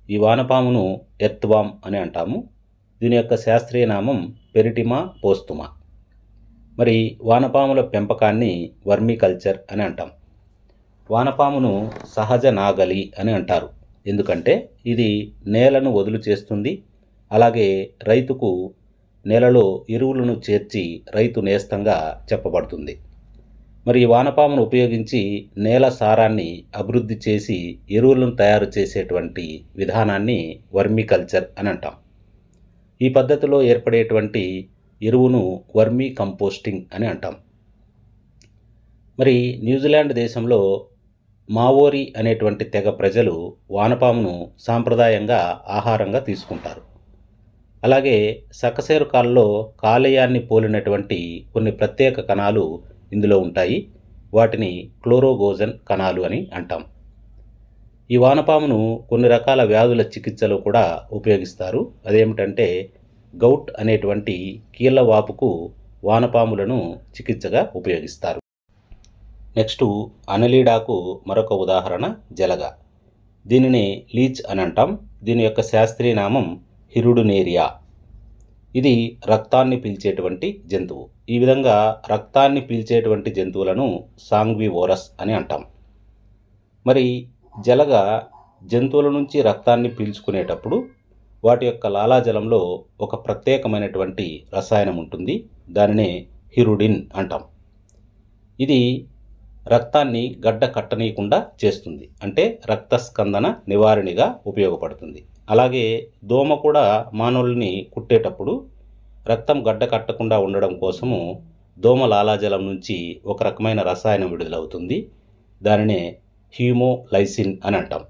ఈ వానపామును ఎర్త్వామ్ అని అంటాము. దీని యొక్క శాస్త్రీయ నామం పెరిటిమా పోస్తుమా. మరి వానపాముల పెంపకాన్ని వర్మికల్చర్ అని అంటాం. వానపామును సహజ నాగలి అని అంటారు. ఎందుకంటే ఇది నేలను వదులు చేస్తుంది. అలాగే రైతుకు నేలలో ఎరువులను చేర్చి రైతు నేస్తంగా చెప్పబడుతుంది. మరి ఈ వానపామును ఉపయోగించి నేల సారాన్ని అభివృద్ధి చేసి ఎరువులను తయారు చేసేటువంటి విధానాన్ని వర్మికల్చర్ అని అంటాం. ఈ పద్ధతిలో ఏర్పడేటువంటి ఎరువును వర్మీ కంపోస్టింగ్ అని అంటాం. మరి న్యూజిలాండ్ దేశంలో మావోరీ అనేటువంటి తెగ ప్రజలు వానపామును సాంప్రదాయంగా ఆహారంగా తీసుకుంటారు. అలాగే సకశేరుకాల్లో కాలేయాన్ని పోలినటువంటి కొన్ని ప్రత్యేక కణాలు ఇందులో ఉంటాయి. వాటిని క్లోరోగోజన్ కణాలు అని అంటాం. ఈ వానపామును కొన్ని రకాల వ్యాధుల చికిత్సలో కూడా ఉపయోగిస్తారు. అదేమిటంటే గౌట్ అనేటువంటి కీళ్ళ వాపుకు వానపాములను చికిత్సగా ఉపయోగిస్తారు. నెక్స్ట్ అనలీడాకు మరొక ఉదాహరణ జలగ. దీనిని లీచ్ అని అంటాం. దీని యొక్క శాస్త్రీయ నామం హిరుడునేరియా. ఇది రక్తాన్ని పీల్చేటువంటి జంతువు. ఈ విధంగా రక్తాన్ని పీల్చేటువంటి జంతువులను సాంగ్వివోరస్ అని అంటాం. మరి జలగ జంతువుల నుంచి రక్తాన్ని పీల్చుకునేటప్పుడు వాటి యొక్క లాలాజలంలో ఒక ప్రత్యేకమైనటువంటి రసాయనం ఉంటుంది. దానినే హిరుడిన్ అంటాం. ఇది రక్తాన్ని గడ్డ కట్టనీయకుండా చేస్తుంది. అంటే రక్తస్కందన నివారణగా ఉపయోగపడుతుంది. అలాగే దోమ కూడా మానవుల్ని కుట్టేటప్పుడు రక్తం గడ్డ కట్టకుండా ఉండడం కోసము దోమ లాలాజలం నుంచి ఒక రకమైన రసాయనం విడుదలవుతుంది. దానినే హ్యూమోలైసిన్ అని అంటాం.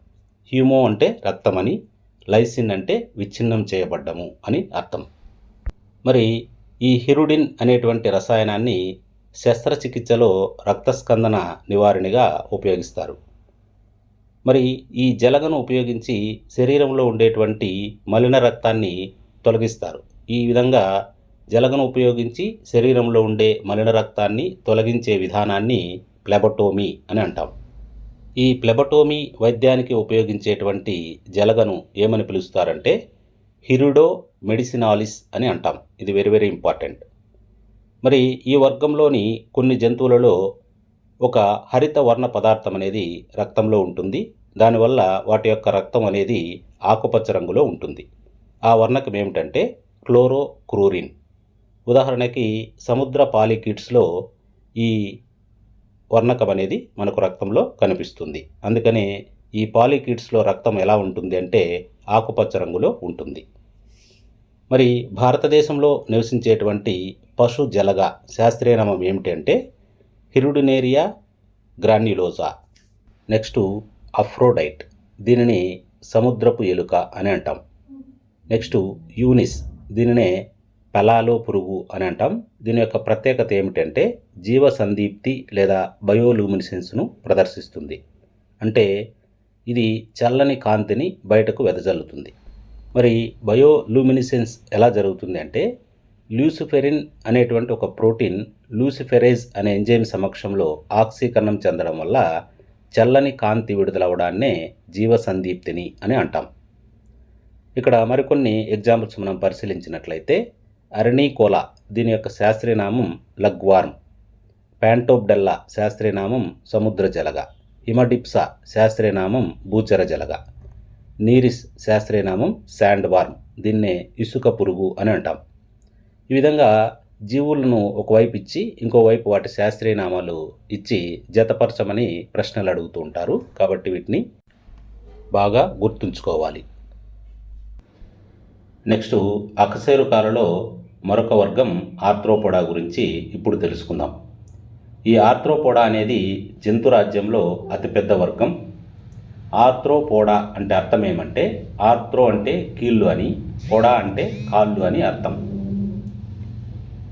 హ్యూమో అంటే రక్తమని, లైసిన్ అంటే విచ్ఛిన్నం చేయబడ్డము అని అర్థం. మరి ఈ హిరుడిన్ అనేటువంటి రసాయనాన్ని శస్త్రచికిత్సలో రక్తస్కందన నివారణగా ఉపయోగిస్తారు. మరి ఈ జలగను ఉపయోగించి శరీరంలో ఉండేటువంటి మలిన రక్తాన్ని తొలగిస్తారు. ఈ విధంగా జలగను ఉపయోగించి శరీరంలో ఉండే మలిన రక్తాన్ని తొలగించే విధానాన్ని ప్లెబటోమీ అని అంటాం. ఈ ప్లెబటోమీ వైద్యానికి ఉపయోగించేటువంటి జలగను ఏమని పిలుస్తారంటే హిరుడో మెడిసినాలిస్ అని అంటాం. ఇది వెరీ వెరీ ఇంపార్టెంట్. మరి ఈ వర్గంలోని కొన్ని జంతువులలో ఒక హరిత వర్ణ పదార్థం అనేది రక్తంలో ఉంటుంది. దానివల్ల వాటి యొక్క రక్తం అనేది ఆకుపచ్చ రంగులో ఉంటుంది. ఆ వర్ణకం ఏమిటంటే క్లోరోక్రూరిన్. ఉదాహరణకి సముద్ర పాలికిడ్స్లో ఈ వర్ణకం అనేది మనకు రక్తంలో కనిపిస్తుంది. అందుకనే ఈ పాలికిడ్స్లో రక్తం ఎలా ఉంటుంది అంటే ఆకుపచ్చ రంగులో ఉంటుంది. మరి భారతదేశంలో నివసించేటువంటి పశు జలగ శాస్త్రీయ నామం ఏమిటి అంటే హిరుడినేరియా గ్రాన్యులోజా. Next Aphrodite. దీనిని సముద్రపు ఎలుక అని అంటాం. నెక్స్ట్ యూనిస్. దీనినే పెలాలో పురుగు అని అంటాం. దీని యొక్క ప్రత్యేకత ఏమిటంటే జీవ సందీప్తి లేదా బయోలూమినిసెన్స్ను ప్రదర్శిస్తుంది. అంటే ఇది చల్లని కాంతిని బయటకు వెదజల్లుతుంది. మరి బయోలూమినిసెన్స్ ఎలా జరుగుతుంది అంటే లూసిఫెరిన్ అనేటువంటి ఒక ప్రోటీన్ లూసిఫెరేజ్ అనే ఎంజైమ్ సమక్షంలో ఆక్సీకరణం చెందడం వల్ల చల్లని కాంతి విడుదలవడాన్నే జీవ సందీప్తిని అని అంటాం. ఇక్కడ మరికొన్ని ఎగ్జాంపుల్స్ మనం పరిశీలించినట్లయితే అరణీకోలా. దీని యొక్క శాస్త్రీయ నామం లగ్వార్మ్. ప్యాంటోబ్డెల్లా శాస్త్రీయ నామం సముద్ర జలగ. హిమడిప్సా శాస్త్రీయ నామం భూచర జలగ. నీరిస్ శాస్త్రీయ నామం శాండ్ వార్మ్. దీన్నే ఇసుక పురుగు అని అంటాం. ఈ విధంగా జీవులను ఒకవైపు ఇచ్చి ఇంకోవైపు వాటి శాస్త్రీయ నామాలు ఇచ్చి జతపరచమని ప్రశ్నలు అడుగుతూ ఉంటారు. కాబట్టి వీటిని బాగా గుర్తుంచుకోవాలి. నెక్స్ట్ అకశేరుకాలలో మరొక వర్గం ఆర్థ్రోపోడా గురించి ఇప్పుడు తెలుసుకుందాం. ఈ ఆర్థ్రోపోడా అనేది జంతురాజ్యంలో అతిపెద్ద వర్గం. ఆర్థ్రోపోడా అంటే అర్థం ఏమంటే ఆర్థ్రో అంటే కీళ్ళు అని, పోడా అంటే కాళ్ళు అని అర్థం.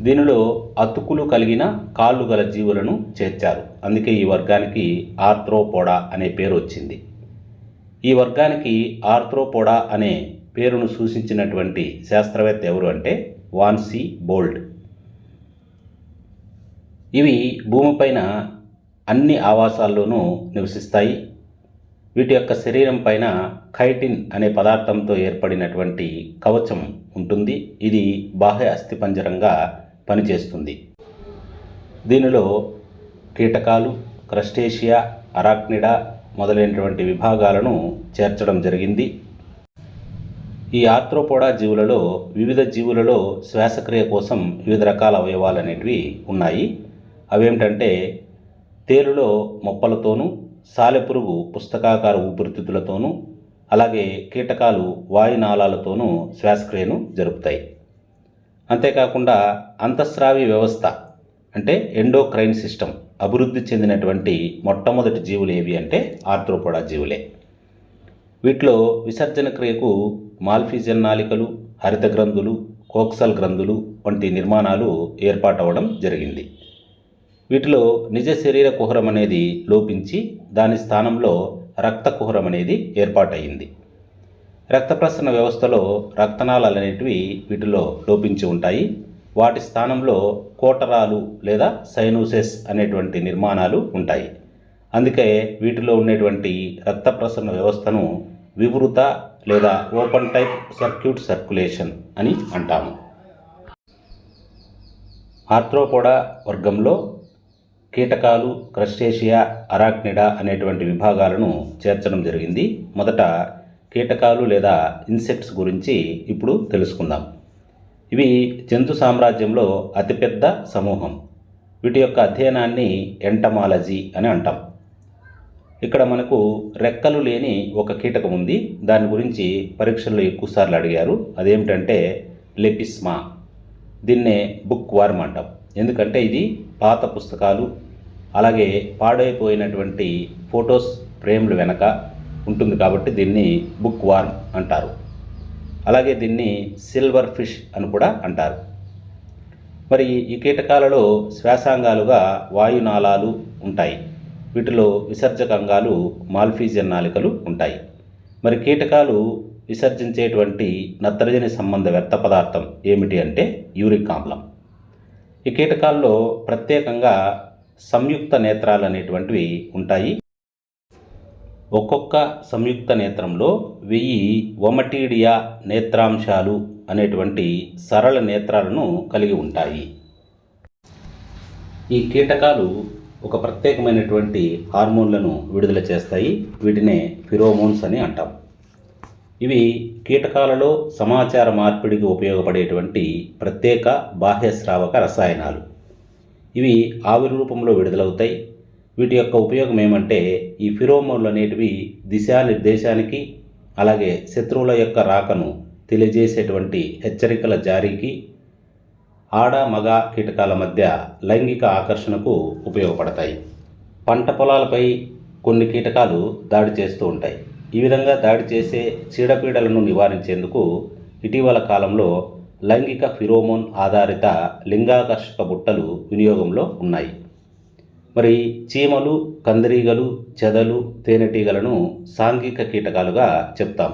దీనిలో అతుకులు కలిగిన కాళ్ళు గల జీవులను చేర్చారు. అందుకే ఈ వర్గానికి ఆర్థ్రోపోడా అనే పేరు వచ్చింది. ఈ వర్గానికి ఆర్థ్రోపోడా అనే పేరును సూచించినటువంటి శాస్త్రవేత్త ఎవరు అంటే వాన్సీ బోల్డ్. ఇవి భూమిపైన అన్ని ఆవాసాల్లోనూ నివసిస్తాయి. వీటి యొక్క శరీరం పైన ఖైటిన్ అనే పదార్థంతో ఏర్పడినటువంటి కవచం ఉంటుంది. ఇది బాహ్య అస్థిపంజరంగా పనిచేస్తుంది. దీనిలో కీటకాలు, క్రస్టేషియా, అరాక్నిడా మొదలైనటువంటి విభాగాలను చేర్చడం జరిగింది. ఈ ఆర్థ్రోపోడా జీవులలో వివిధ జీవులలో శ్వాసక్రియ కోసం వివిధ రకాల అవయవాలు అనేటివి ఉన్నాయి. అవేమిటంటే తేలులో మొప్పలతోనూ, సాలెపురుగు పుస్తకాకార ఊపిరితిత్తులతోనూ, అలాగే కీటకాలు వాయునాళాలతోనూ శ్వాసక్రియను జరుపుతాయి. అంతేకాకుండా అంతఃస్రావి వ్యవస్థ అంటే ఎండోక్రైన్ సిస్టమ్ అభివృద్ధి చెందినటువంటి మొట్టమొదటి జీవులు ఏవి అంటే ఆర్థ్రోపోడా జీవులే. వీటిలో విసర్జన క్రియకు మాల్ఫిజియన్ నాళికలు, హరిత గ్రంథులు, కోక్సల్ గ్రంథులు వంటి నిర్మాణాలు ఏర్పాటవడం జరిగింది. వీటిలో నిజ శరీర కుహరం అనేది లోపించి దాని స్థానంలో రక్త కుహరం అనేది ఏర్పాటయింది. రక్త ప్రసరణ వ్యవస్థలో రక్తనాళాలు అనేటివి వీటిలో లోపించి ఉంటాయి. వాటి స్థానంలో కోటరాలు లేదా సైనోసెస్ అనేటువంటి నిర్మాణాలు ఉంటాయి. అందుకే వీటిలో ఉండేటువంటి రక్త ప్రసరణ వ్యవస్థను వివృత లేదా ఓపెన్ టైప్ సర్క్యూట్ సర్క్యులేషన్ అని అంటాము. ఆర్థ్రోపోడా వర్గంలో కీటకాలు, క్రస్టేషియా, అరాక్నిడా అనేటువంటి విభాగాలను చేర్చడం జరిగింది. మొదట కీటకాలు లేదా ఇన్సెక్ట్స్ గురించి ఇప్పుడు తెలుసుకుందాం. ఇవి జంతు సామ్రాజ్యంలో అతిపెద్ద సమూహం. వీటి యొక్క అధ్యయనాన్ని ఎంటమాలజీ అని అంటాం. ఇక్కడ మనకు రెక్కలు లేని ఒక కీటకం ఉంది. దాని గురించి పరీక్షల్లో ఎక్కువసార్లు అడిగారు. అదేమిటంటే లెపిస్మా. దీన్నే బుక్ వార్మ్ అంటాం. ఎందుకంటే ఇది పాత పుస్తకాలు, అలాగే పాడైపోయినటువంటి ఫొటోస్ ఫ్రేమ్లు వెనక ఉంటుంది కాబట్టి దీన్ని బుక్ వార్మ్ అంటారు. అలాగే దీన్ని సిల్వర్ ఫిష్ అని కూడా అంటారు. మరి ఈ కీటకాలలో శ్వాసాంగాలుగా వాయునాళాలు ఉంటాయి. వీటిలో విసర్జక అంగాలు మాల్ఫీజియన్ నాళికలు ఉంటాయి. మరి కీటకాలు విసర్జించేటువంటి నత్రజని సంబంధ వ్యర్థ పదార్థం ఏమిటి అంటే యూరిక్ ఆమ్లం. ఈ కీటకాల్లో ప్రత్యేకంగా సంయుక్త నేత్రాలు అనేటువంటివి ఉంటాయి. ఒక్కొక్క సంయుక్త నేత్రంలో 1000 వమటీడియా నేత్రాంశాలు అనేటువంటి సరళ నేత్రాలను కలిగి ఉంటాయి. ఈ కీటకాలు ఒక ప్రత్యేకమైనటువంటి హార్మోన్లను విడుదల చేస్తాయి. వీటినే ఫిరోమోన్స్ అని అంటాం. ఇవి కీటకాలలో సమాచార మార్పిడికి ఉపయోగపడేటువంటి ప్రత్యేక బాహ్యస్రావక రసాయనాలు. ఇవి ఆవిరి రూపంలో విడుదలవుతాయి. వీటి యొక్క ఉపయోగం ఏమంటే ఈ ఫిరోమోన్లు అనేటివి దిశానిర్దేశానికి, అలాగే శత్రువుల యొక్క రాకను తెలియజేసేటువంటి హెచ్చరికల జారీకి, ఆడ మగ కీటకాల మధ్య లైంగిక ఆకర్షణకు ఉపయోగపడతాయి. పంట పొలాలపై కొన్ని కీటకాలు దాడి చేస్తూ ఉంటాయి. ఈ విధంగా దాడి చేసే చీడపీడలను నివారించేందుకు ఇటీవల కాలంలో లైంగిక ఫిరోమోన్ ఆధారిత లింగాకర్షక బుట్టలు వినియోగంలో ఉన్నాయి. మరి చీమలు, కందిరీగలు, చెదలు, తేనెటీగలను సాంఘిక కీటకాలుగా చెప్తాం.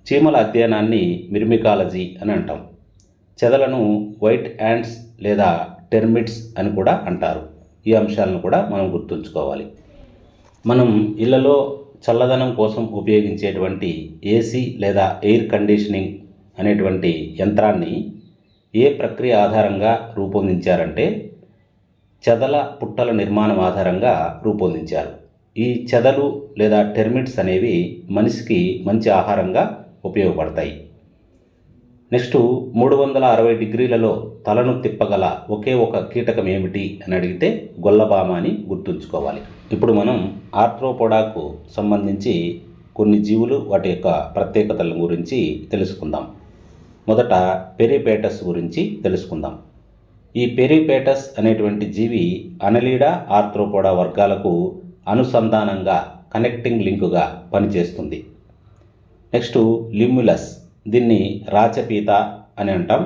చీమల అధ్యయనాన్ని మిర్మికాలజీ అని అంటాం. చెదలను వైట్ యాంట్స్ లేదా టెర్మిట్స్ అని కూడా అంటారు. ఈ అంశాలను కూడా మనం గుర్తుంచుకోవాలి. మనం ఇళ్లలో చల్లదనం కోసం ఉపయోగించేటువంటి ఏసీ లేదా ఎయిర్ కండిషనింగ్ అనేటువంటి యంత్రాన్ని ఏ ప్రక్రియ ఆధారంగా రూపొందించారంటే చెదల పుట్టల నిర్మాణం ఆధారంగా రూపొందించారు. ఈ చెదలు లేదా టెర్మిట్స్ అనేవి మనిషికి మంచి ఆహారంగా ఉపయోగపడతాయి. నెక్స్ట్ 360 డిగ్రీలలో తలను తిప్పగల ఒకే ఒక కీటకం ఏమిటి అని అడిగితే గొల్లభామ అని గుర్తుంచుకోవాలి. ఇప్పుడు మనం ఆర్థ్రోపోడాకు సంబంధించి కొన్ని జీవులు, వాటి యొక్క ప్రత్యేకతల గురించి తెలుసుకుందాం. మొదట పెరిపేటస్ గురించి తెలుసుకుందాం. ఈ పెరిపేటస్ అనేటువంటి జీవి అనలీడా, ఆర్థ్రోపోడా వర్గాలకు అనుసంధానంగా కనెక్టింగ్ లింకుగా పనిచేస్తుంది. నెక్స్ట్ లిమ్యులస్. దీన్ని రాచపీత అని అంటాం.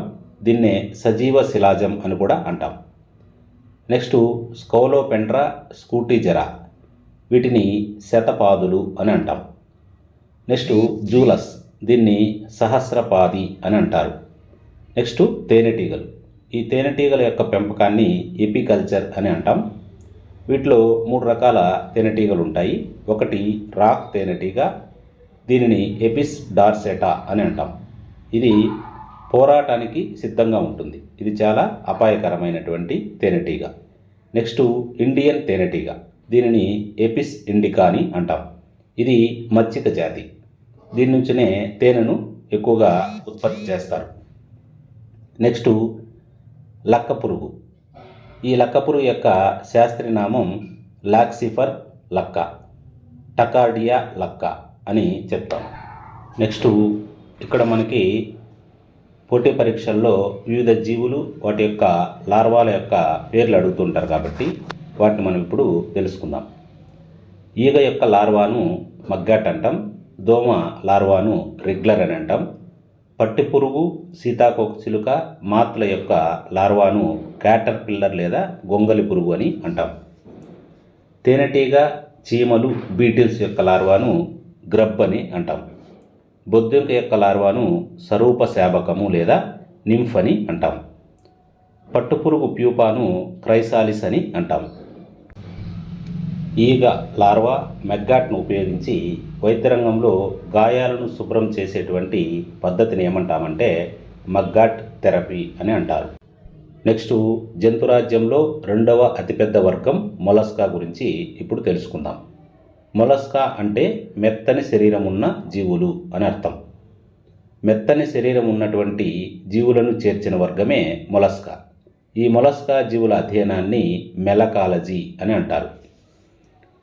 దీన్నే సజీవ శిలాజం అని కూడా అంటాం. నెక్స్ట్ స్కౌలోపెండ్రా, స్కూటీజెరా. వీటిని శతపాదులు అని అంటాం. నెక్స్ట్ జూలస్. దీన్ని సహస్రపాది అని అంటారు. నెక్స్ట్ తేనెటీగలు. ఈ తేనెటీగల యొక్క పెంపకాన్ని ఎపికల్చర్ అని అంటాం. వీటిలో 3 రకాల తేనెటీగలు ఉంటాయి. ఒకటి రాక్ తేనెటీగ. దీనిని ఎపిస్ డార్సెటా అని అంటాం. ఇది పోరాటానికి సిద్ధంగా ఉంటుంది. ఇది చాలా అపాయకరమైనటువంటి తేనెటీగ. నెక్స్ట్ ఇండియన్ తేనెటీగ. దీనిని ఎపిస్ ఇండికా అని అంటాం. ఇది మచ్చిక జాతి. దీని నుంచినే తేనెను ఎక్కువగా ఉత్పత్తి చేస్తారు. నెక్స్ట్ లక్కపురుగు. ఈ లక్కపురుగు యొక్క శాస్త్రీయనామం లాక్సిఫర్ లక్క, టకార్డియా లక్క అని చెప్తాం. నెక్స్ట్ ఇక్కడ మనకి పోటీ పరీక్షల్లో వివిధ జీవులు, వాటి యొక్క లార్వాల యొక్క పేర్లు అడుగుతుంటారు కాబట్టి వాటిని మనం ఇప్పుడు తెలుసుకుందాం. ఈగ యొక్క లార్వాను మగ్గాట్ అంటాం. దోమ లార్వాను రెగ్యులర్ అని అంటాం. పట్టిపురుగు, సీతాకోక చిలుక, మాత్ల యొక్క లార్వాను క్యాటర్ పిల్లర్ లేదా గొంగలి పురుగు అని అంటాం. తేనెటీగ, చీమలు, బీటిల్స్ యొక్క లార్వాను గ్రబ్ అని అంటాం. బొద్దింక యొక్క లార్వాను సరూప శాబకము లేదా నింఫ్ అని అంటాం. పట్టుపురుగు ప్యూపాను క్రైసాలిస్ అని అంటాం. ఈగ లార్వా మెగ్గాట్ను ఉపయోగించి వైద్యరంగంలో గాయాలను శుభ్రం చేసేటువంటి పద్ధతిని ఏమంటామంటే మగ్గాట్ థెరపీ అని అంటారు. నెక్స్ట్ జంతురాజ్యంలో రెండవ అతిపెద్ద వర్గం మొలస్కా గురించి ఇప్పుడు తెలుసుకుందాం. మొలస్కా అంటే మెత్తని శరీరం ఉన్న జీవులు అని అర్థం. మెత్తని శరీరం ఉన్నటువంటి జీవులను చేర్చిన వర్గమే మొలస్కా. ఈ మొలస్కా జీవుల అధ్యయనాన్ని మెలకాలజీ అని అంటారు.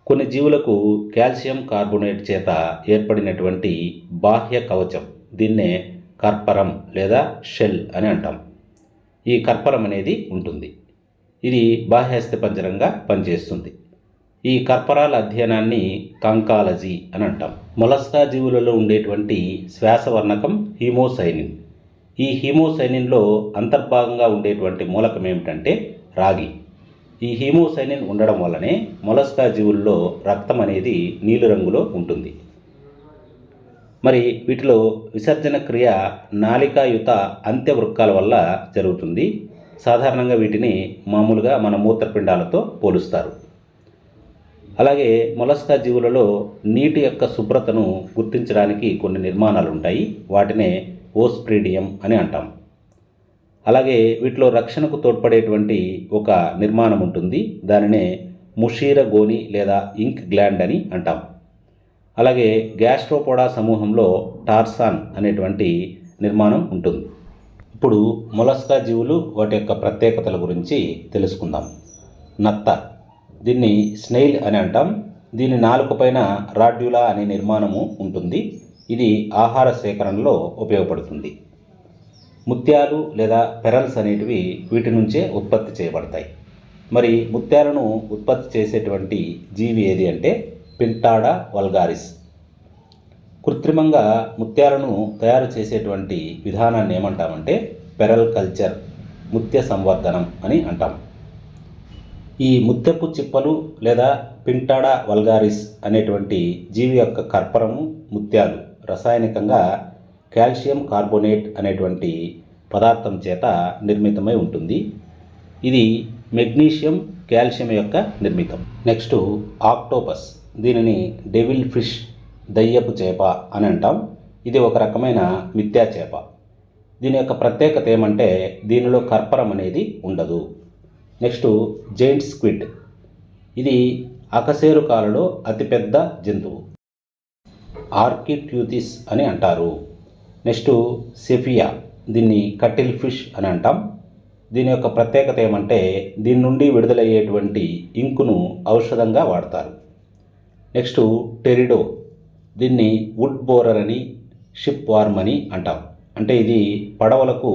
కొన్ని జీవులకు కాల్షియం కార్బోనేట్ చేత ఏర్పడినటువంటి బాహ్య కవచం, దీన్నే కర్పరం లేదా షెల్ అని అంటాం. ఈ కర్పరం అనేది ఉంటుంది. ఇది బాహ్యాస్థిపంజరంగా పనిచేస్తుంది. ఈ కర్పరాల అధ్యయనాన్ని కాంకాలజీ అని అంటాం. మొలస్కా జీవులలో ఉండేటువంటి శ్వాసవర్ణకం హీమోసైనిన్. ఈ హీమోసైనిన్లో అంతర్భాగంగా ఉండేటువంటి మూలకం ఏమిటంటే రాగి. ఈ హీమోసైనిన్ ఉండడం వల్లనే మొలస్కా జీవుల్లో రక్తం అనేది నీలిరంగులో ఉంటుంది. మరి వీటిలో విసర్జన క్రియ నాళికాయుత అంత్యవృక్కాల వల్ల జరుగుతుంది. సాధారణంగా వీటిని మామూలుగా మన మూత్రపిండాలతో పోలుస్తారు. అలాగే మొలస్కా జీవులలో నీటి యొక్క శుభ్రతను గుర్తించడానికి కొన్ని నిర్మాణాలు ఉంటాయి. వాటినే ఓస్ప్రిడియం అని అంటాం. అలాగే వీటిలో రక్షణకు తోడ్పడేటువంటి ఒక నిర్మాణం ఉంటుంది. దానినే ముషీర గోని లేదా ఇంక్ గ్లాండ్ అని అంటాం. అలాగే గ్యాస్ట్రోపోడా సమూహంలో టార్సాన్ అనేటువంటి నిర్మాణం ఉంటుంది. ఇప్పుడు మొలస్కా జీవులు వాటి యొక్క ప్రత్యేకతల గురించి తెలుసుకుందాం. నత్త, దీన్ని స్నెయిల్ అని అంటాం. దీని నాలుక పైన రాడ్యులా అనే నిర్మాణము ఉంటుంది. ఇది ఆహార సేకరణలో ఉపయోగపడుతుంది. ముత్యాలు లేదా పెరల్స్ అనేటివి వీటి నుంచే ఉత్పత్తి చేయబడతాయి. మరి ముత్యాలను ఉత్పత్తి చేసేటువంటి జీవి ఏది అంటే పింటాడా వల్గారిస్. కృత్రిమంగా ముత్యాలను తయారు చేసేటువంటి విధానాన్ని ఏమంటామంటే పెరల్ కల్చర్, ముత్య సంవర్ధనం అని అంటాం. ఈ ముత్యపు చిప్పలు లేదా పింటాడా వల్గారిస్ అనేటువంటి జీవి యొక్క కర్పరము ముత్యాలు రసాయనికంగా కాల్షియం కార్బోనేట్ అనేటువంటి పదార్థం చేత నిర్మితమై ఉంటుంది. ఇది మెగ్నీషియం కాల్షియం యొక్క నిర్మితం. నెక్స్ట్ ఆక్టోపస్, దీనిని డెవిల్ ఫిష్, దయ్యపు చేప అని అంటాం. ఇది ఒక రకమైన మిథ్యా చేప. దీని యొక్క ప్రత్యేకత ఏమంటే దీనిలో కర్పరం అనేది ఉండదు. నెక్స్ట్ జైంట్ స్క్విడ్, ఇది అకశేరుకాలలో అతిపెద్ద జంతువు, ఆర్కిట్యూతిస్ అని అంటారు. నెక్స్ట్ సెఫియా, దీన్ని కటిల్ ఫిష్ అని అంటాం. దీని యొక్క ప్రత్యేకత ఏమంటే దీని నుండి విడుదలయ్యేటువంటి ఇంకును ఔషధంగా వాడతారు. నెక్స్ట్ టెరిడో, దీన్ని వుడ్ బోరర్ అని, షిప్ వార్మ్ అని అంటాం. అంటే ఇది పడవలకు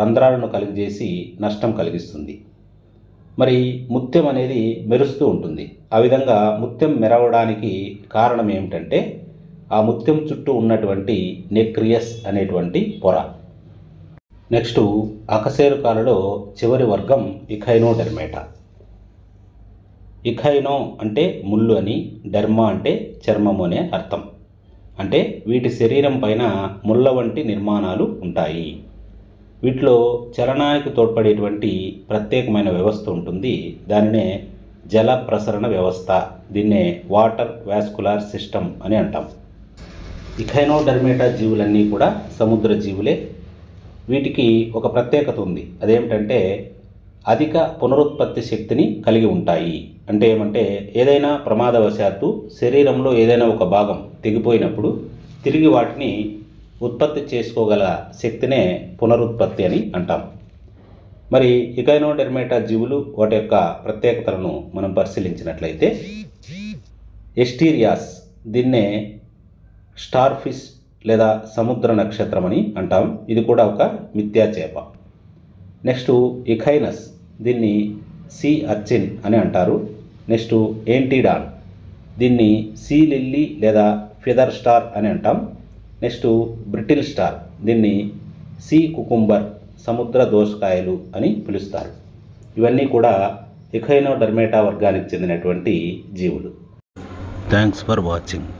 రంధ్రాలను కలిగజేసి నష్టం కలిగిస్తుంది. మరి ముత్యం అనేది మెరుస్తూ ఉంటుంది. ఆ విధంగా ముత్యం మెరవడానికి కారణం ఏమిటంటే ఆ ముత్యం చుట్టూ ఉన్నటువంటి నెక్రియస్ అనేటువంటి పొర. నెక్స్ట్ అకశేరుకాలలో చివరి వర్గం ఇఖైనోడెర్మేటా. ఇఖైనో అంటే ముళ్ళు అని, డెర్మా అంటే చర్మము అనే అర్థం. అంటే వీటి శరీరం పైన ముళ్ళ వంటి నిర్మాణాలు ఉంటాయి. వీటిలో చలనానికి తోడ్పడేటువంటి ప్రత్యేకమైన వ్యవస్థ ఉంటుంది. దానినే జల ప్రసరణ వ్యవస్థ, దీన్నే వాటర్ వాస్కులార్ సిస్టమ్ అని అంటాం. ఇఖైనోడెర్మేటా జీవులన్నీ కూడా సముద్ర జీవులే. వీటికి ఒక ప్రత్యేకత ఉంది. అదేమిటంటే అధిక పునరుత్పత్తి శక్తిని కలిగి ఉంటాయి. అంటే ఏమంటే ఏదైనా ప్రమాదవశాత్తు శరీరంలో ఏదైనా ఒక భాగం తెగిపోయినప్పుడు తిరిగి వాటిని ఉత్పత్తి చేసుకోగల శక్తినే పునరుత్పత్తి అని అంటాం. మరి ఇఖైనోడెర్మేటా జీవులు వాటి యొక్క ప్రత్యేకతలను మనం పరిశీలించినట్లయితే ఎస్టీరియాస్, దీన్నే స్టార్ ఫిష్ లేదా సముద్ర నక్షత్రం అని అంటాం. ఇది కూడా ఒక మిథ్యా చేప. నెక్స్ట్ ఇఖైనస్, దీన్ని సీ అర్చిన్ అని అంటారు. నెక్స్ట్ ఏంటీడాన్, దీన్ని సీ లిల్లీ లేదా ఫెదర్ స్టార్ అని అంటాం. నెక్స్ట్ బ్రిటిల్ స్టార్, దీన్ని సీ కుకుంబర్, సముద్ర దోసకాయలు అని పిలుస్తారు. ఇవన్నీ కూడా ఇఖైనోడెర్మేటా వర్గానికి చెందినటువంటి జీవులు. Thanks for watching.